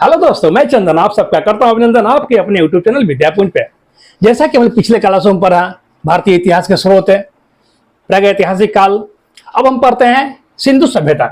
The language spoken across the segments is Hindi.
हेलो दोस्तों, मैं चंदन आप सबका करता हूं अभिनंदन आपके अपने यूट्यूब चैनल विद्यापुंज पे। जैसा कि हमने पिछले क्लासों में पढ़ा भारतीय इतिहास के स्रोत है प्रागैतिहासिक काल। अब हम पढ़ते हैं सिंधु सभ्यता।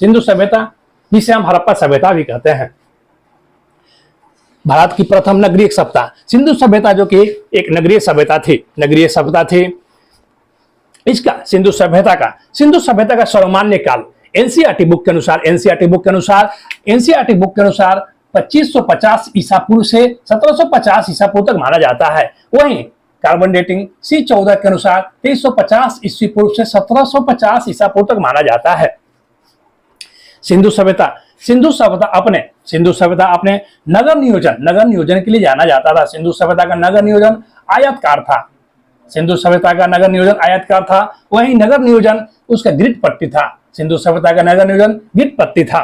सिंधु सभ्यता जिसे हम हड़प्पा सभ्यता भी कहते हैं। भारत की प्रथम नगरीय सभ्यता सिंधु सभ्यता, जो कि एक नगरीय सभ्यता थी। इसका सिंधु सभ्यता का सर्वमान्य काल एनसीईआरटी बुक के अनुसार 2550 ईसा पूर्व से 1750 ईसा पूर्व तक माना जाता है। वहीं कार्बन डेटिंग C14 के अनुसार 2350 ईस्वी पूर्व से 1750 ईसा पूर्व तक माना जाता है। सिंधु सभ्यता अपने नगर नियोजन के लिए जाना जाता था। सिंधु सभ्यता का नगर नियोजन आयतकार था। वहीं नगर नियोजन उसका ग्रिड पट्टी था। सिंधु सभ्यता का नगर नियोजन ग्रिड पट्टी था।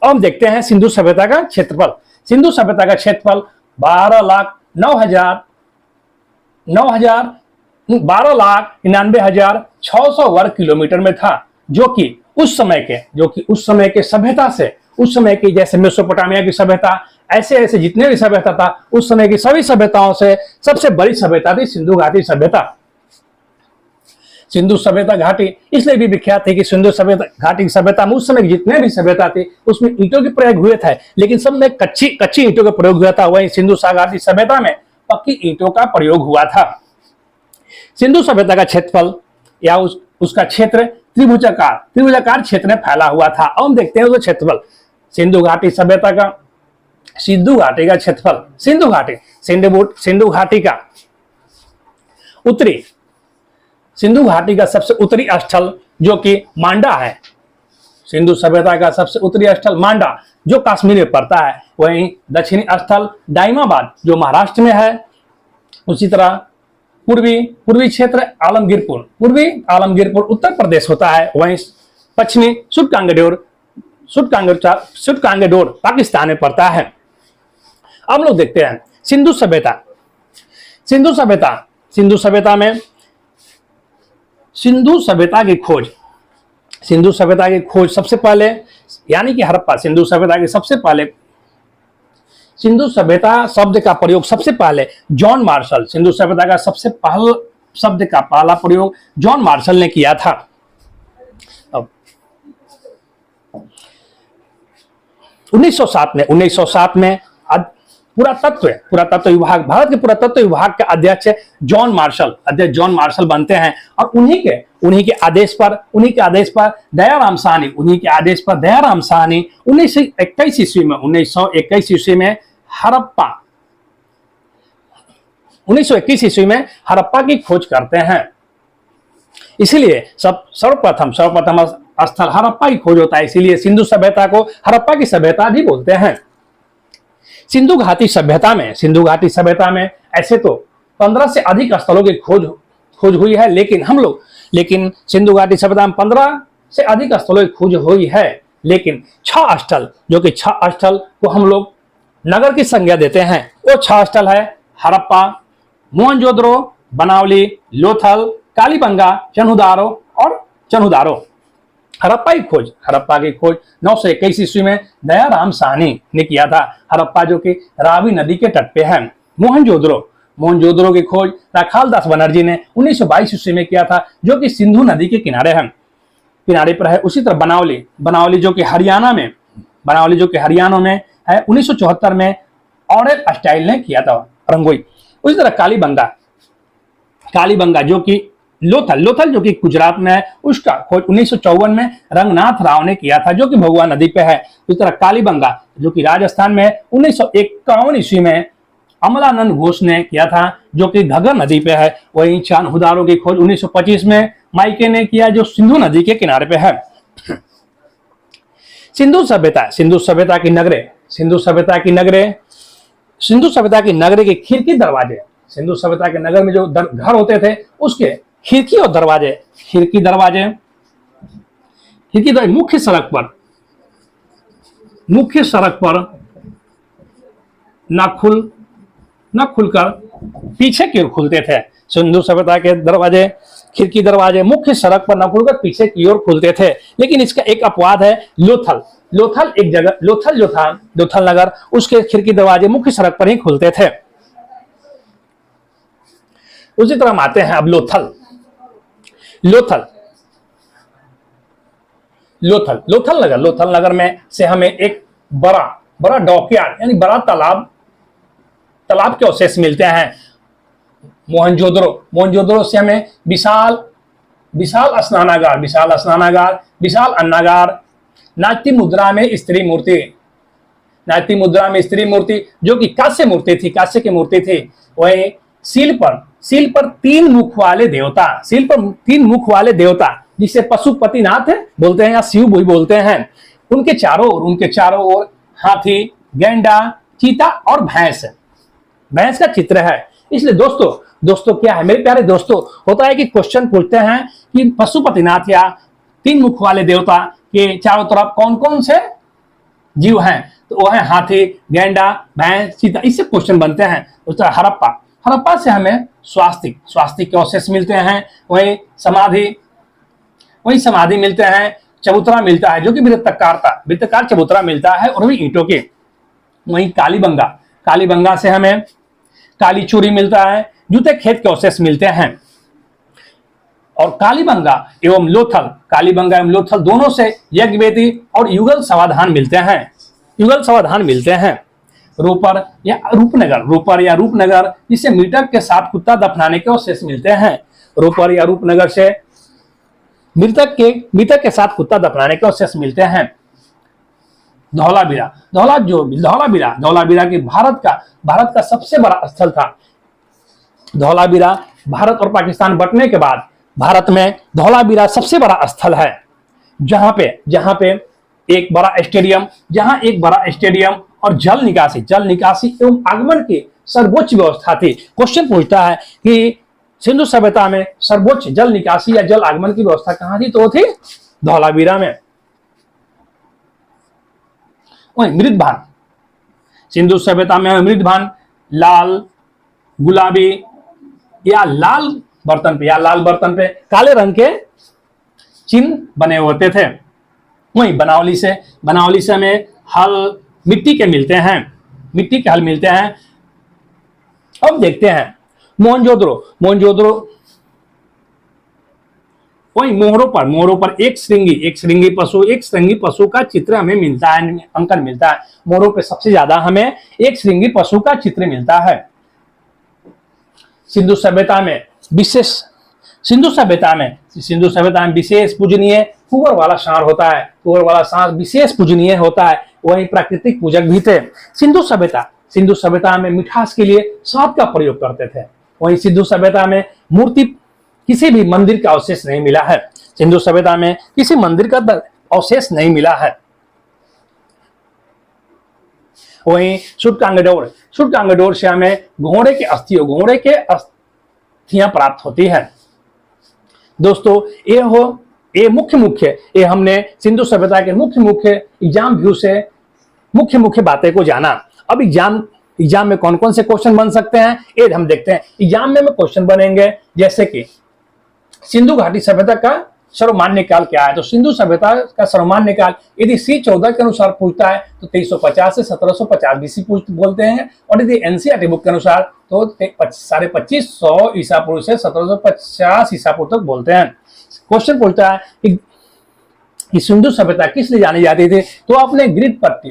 अब हम देखते हैं सिंधु सभ्यता का क्षेत्रफल। सिंधु सभ्यता का क्षेत्रफल 12,99,600 वर्ग किलोमीटर में था, जो कि उस समय के सभ्यता से, उस समय की जैसे मेसोपोटामिया की सभ्यता, ऐसे जितने भी सभ्यता था उस समय की सभी सभ्यताओं से सबसे बड़ी सभ्यता थी सिंधु घाटी सभ्यता। सिंधु सभ्यता घाटी इसलिए भी विख्यात है कि सिंधु सभ्यता घाटी की सभ्यता में उस समय की जितने भी सभ्यता थी उसमें ईंटों के प्रयोग हुए थे, लेकिन सब में कच्ची ईंटों का प्रयोग हुआ था। वहीं सिंधु घाटी सभ्यता में पक्की ईंटों का प्रयोग हुआ था। सिंधु सभ्यता का क्षेत्रफल या उसका क्षेत्र त्रिभुजाकार क्षेत्र में फैला हुआ था। अब हम देखते हैं उसका क्षेत्रफल। सिंधु घाटी का क्षेत्रफल, सिंधु घाटी का सबसे उत्तरी स्थल जो कि मांडा है। सिंधु सभ्यता का सबसे उत्तरी स्थल मांडा जो कश्मीर में पड़ता है। वहीं दक्षिणी स्थल दाइमाबाद जो महाराष्ट्र में है। उसी तरह पूर्वी क्षेत्र आलमगीरपुर उत्तर प्रदेश होता है। वहीं पश्चिमी सुटकांगेडोर पाकिस्तान में पड़ता है। अब लोग देखते हैं सिंधु सभ्यता में सिंधु सभ्यता की खोज सबसे पहले, यानी कि हड़प्पा सिंधु सभ्यता शब्द का प्रयोग सबसे पहले जॉन मार्शल, सिंधु सभ्यता का सबसे पहला शब्द का पहला प्रयोग जॉन मार्शल ने किया था। अब 1907 में पुरातत्व विभाग, भारत के पुरातत्व विभाग के अध्यक्ष जॉन मार्शल बनते हैं। और उन्हीं के आदेश पर दयाराम साहनी 1921 ईस्वी में हड़प्पा की खोज करते हैं। इसीलिए सर्वप्रथम स्थल हड़प्पा की खोज होता है। इसीलिए सिंधु सभ्यता को हड़प्पा की सभ्यता भी बोलते हैं। सिंधु घाटी सभ्यता में ऐसे तो 15 से अधिक स्थलों की खोज हुई है, लेकिन सिंधु घाटी सभ्यता में 15 से अधिक स्थलों की खोज हुई है, लेकिन 6 स्थल को हम लोग नगर की संज्ञा देते हैं। वो 6 स्थल है हड़प्पा, मोहनजोदड़ो, बनावली, लोथल, कालीबंगा, चन्हुदारो। हड़प्पा की खोज 921 ईस्वी में दयाराम साहनी ने किया था। हड़प्पा जो कि रावी नदी के तट पे है। मोहनजोदड़ो की खोज राखालदास बनर्जी ने 1922 ईस्वी में किया था, जो कि सिंधु नदी के किनारे पर है। उसी तरह बनावली जो कि हरियाणा में है, 1974 में ऑरेल स्टाइल ने किया था रंगोई। उसी तरह कालीबंगा जो कि लोथल जो कि गुजरात में है, उसका खोज 1954 में रंगनाथ राव ने किया था, जो कि भगवा नदी पे है। इस तरह कालीबंगा जो कि राजस्थान में 1951 ईस्वी में अमलानंद घोष ने किया था, जो कि घग्गर नदी पे है। वहीं चन्हुदारो की खोज 1925 में माइके ने किया, जो सिंधु नदी के किनारे पे है। सिंधु सभ्यता की नगरे के खिड़की दरवाजे, सिंधु सभ्यता के नगर में जो घर होते थे उसके खिड़की दरवाजे मुख्य सड़क पर न खुलकर पीछे की ओर खुलते थे। सिंधु सभ्यता के खिड़की दरवाजे मुख्य सड़क पर न खुलकर पीछे की ओर खुलते थे। लेकिन इसका एक अपवाद है लोथल लोथल एक जगह, लोथल जो था, लोथल नगर, उसके खिड़की दरवाजे मुख्य सड़क पर ही खुलते थे। उसी तरह हम आते हैं अब लोथल। लोथल लोथल लोथल नगर, लोथल नगर में से हमें एक बड़ा बड़ा डॉकयार्ड यानी बड़ा तालाब, तालाब के अवशेष मिलते हैं। मोहनजोदड़ो, मोहनजोदड़ो से हमें विशाल विशाल स्नानागार, विशाल स्नानागार, विशाल अन्नागार, नाट्य मुद्रा में स्त्री मूर्ति, नाट्य मुद्रा में स्त्री मूर्ति जो कि कांस्य मूर्ति थी, कांस्य की मूर्ति थी। वही सील पर 3 मुख वाले देवता, सील पर 3 मुख वाले देवता जिसे पशुपतिनाथ बोलते हैं या शिव भी बोलते हैं, उनके चारों ओर हाथी, गैंडा, चीता और भैंस, भैंस का चित्र है। इसलिए दोस्तों क्या है मेरे प्यारे दोस्तों, होता है कि क्वेश्चन पूछते हैं कि पशुपतिनाथ या 3 मुख वाले देवता के चारों तरफ कौन कौन से जीव हैं, तो वो है हाथी, गैंडा, भैंस, चीता, इससे क्वेश्चन बनते हैं। उस तरह हड़प्पा से हमें स्वास्तिक के अवशेष मिलते हैं। वही समाधि मिलते हैं। चबूतरा मिलता है जो कि वृत्तकार चबूतरा मिलता है और भी ईंटों के। वहीं कालीबंगा से हमें काली चूरी मिलता है, जूते खेत के अवशेष मिलते हैं। और कालीबंगा एवं लोथल दोनों से यज्ञ वेदी और युगल समाधान मिलते हैं। रूपर या रूपनगर जिसे मृतक के साथ कुत्ता दफनाने के अवशेष मिलते हैं। रूपर या रूपनगर से मृतक के साथ कुत्ता दफनाने के अवशेष मिलते हैं। धौलावीरा की भारत का सबसे बड़ा स्थल था। धौलावीरा भारत और पाकिस्तान बंटने के बाद भारत में धौलावीरा सबसे बड़ा स्थल है, जहां पे एक बड़ा स्टेडियम और जल निकासी एवं आगमन की सर्वोच्च व्यवस्था थी। क्वेश्चन पूछता है कि सिंधु सभ्यता में सर्वोच्च जल निकासी या जल आगमन की व्यवस्था कहां थी, तो वो थी धौलावीरा में। वही मृदभान, सिंधु सभ्यता में मृदभान लाल, गुलाबी या लाल बर्तन पे काले रंग के चिन्ह बने होते थे। वही बनावली से हमें हल मिट्टी के हल मिलते हैं। अब देखते हैं मोहनजोदड़ो वही मोहरों पर एक श्रृंगी पशु का चित्र हमें मिलता है, अंकन मिलता है। मोहरों पे सबसे ज्यादा हमें एक श्रृंगी पशु का चित्र मिलता है। सिंधु सभ्यता में विशेष पूजनीय कुंवर वाला सांड होता है। कुंवर वाला सांड विशेष पूजनीय होता है। वही प्राकृतिक पूजक भी थे। सिंधु सभ्यता में मिठास के लिए शहद का प्रयोग करते थे। वहीं सिंधु सभ्यता में मूर्ति किसी भी मंदिर का अवशेष नहीं मिला है। सिंधु सभ्यता में किसी मंदिर का अवशेष नहीं मिला है। वहीं शुटकांगडोर से हमें घोड़े के अस्थियां प्राप्त होती है। दोस्तों ये मुख्य हमने सिंधु सभ्यता के मुख्य एग्जाम व्यू से मुख्य बातें को जाना। अब एग्जाम में कौन कौन से क्वेश्चन बन सकते हैं ये हम देखते हैं। एग्जाम में क्वेश्चन बनेंगे जैसे कि सिंधु घाटी सभ्यता का सर्वमान्य काल क्या है, तो सिंधु सभ्यता का सर्वमान्य काल यदि C14 के अनुसार पूछता है तो 2350 से 1750 BC बोलते हैं, और यदि एनसीईआरटी बुक के अनुसार तो 2550 ईसा पूर्व से 1750 ईसा पूर्व तक बोलते हैं। क्वेश्चन पूछता है कि सिंधु सभ्यता किस लिए जानी जाती थी, तो अपने ग्रिड पट्टी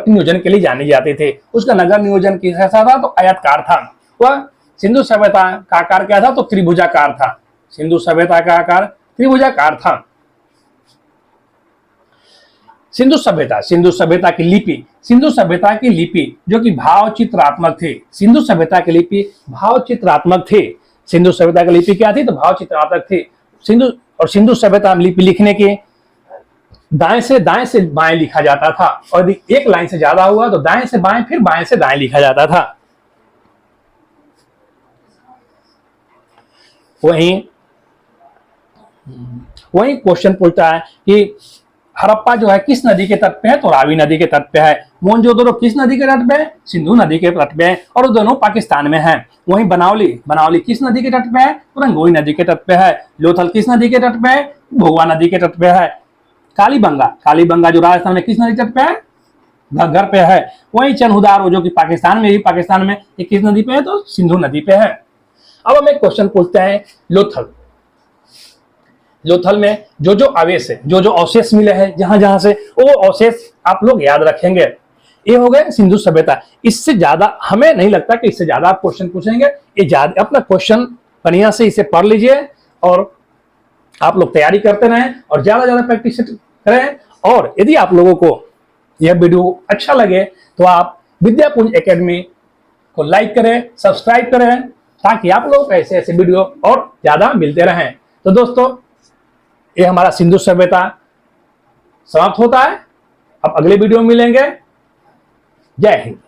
नियोजन के लिए जानी जाती थी। उसका नगर नियोजन कैसा था, तो आयताकार था। वह सिंधु सभ्यता का आकार क्या था, तो त्रिभुजाकार था। सिंधु सभ्यता का आकार त्रिभुजाकार था। सिंधु सभ्यता की लिपि जो कि भावचित्रात्मक थी। सिंधु सभ्यता की लिपि भावचित्रात्मक थी। सिंधु सभ्यता की लिपि क्या थी, तो भावचित्रात्मक थी। सिंधु सभ्यता में लिपि लिखने के दाएं से बाएं लिखा जाता था, और यदि एक लाइन से ज्यादा हुआ तो दाएं से बाएं फिर बाएं से दाएं लिखा जाता था। वहीं क्वेश्चन पूछता है कि हड़प्पा जो है किस नदी के तट पे है, तो रावी नदी के तट पे है। मोहनजोदड़ो किस नदी के तट पे है, सिंधु नदी के तट पे है, और दोनों पाकिस्तान में है। वहीं बनावली किस नदी के तट पे है, तो रंगोई नदी के तट पे है। लोथल किस नदी के तट पे है, भोगवा नदी के तट पे है। कालीबंगा, कालीबंगा जो राजस्थान में किस नदी तट पे है, घग्गर पे है। वहीं चनहुदारो जो कि पाकिस्तान में, ही पाकिस्तान में, ये किस नदी पे है, तो सिंधु नदी पे है। अब हम एक क्वेश्चन पूछते हैं, लोथल, लोथल में जो जो अवशेष है, जो जो अवशेष मिले हैं जहां जहां से, वो अवशेष आप लोग याद रखेंगे। ये हो गए सिंधु सभ्यता। इससे ज्यादा हमें नहीं लगता कि इससे ज्यादा आप क्वेश्चन पूछेंगे। ये ज्यादा अपना क्वेश्चन बढ़िया से इसे पढ़ लीजिए और आप लोग तैयारी करते रहें और ज्यादा ज्यादा प्रैक्टिस करें। और यदि आप लोगों को यह वीडियो अच्छा लगे तो आप विद्यापुंज एकेडमी को लाइक करें, सब्सक्राइब करें, ताकि आप लोग को ऐसे ऐसे वीडियो और ज्यादा मिलते रहें। तो दोस्तों, ये हमारा सिंधु सभ्यता समाप्त होता है। अब अगले वीडियो में मिलेंगे। जय हिंद।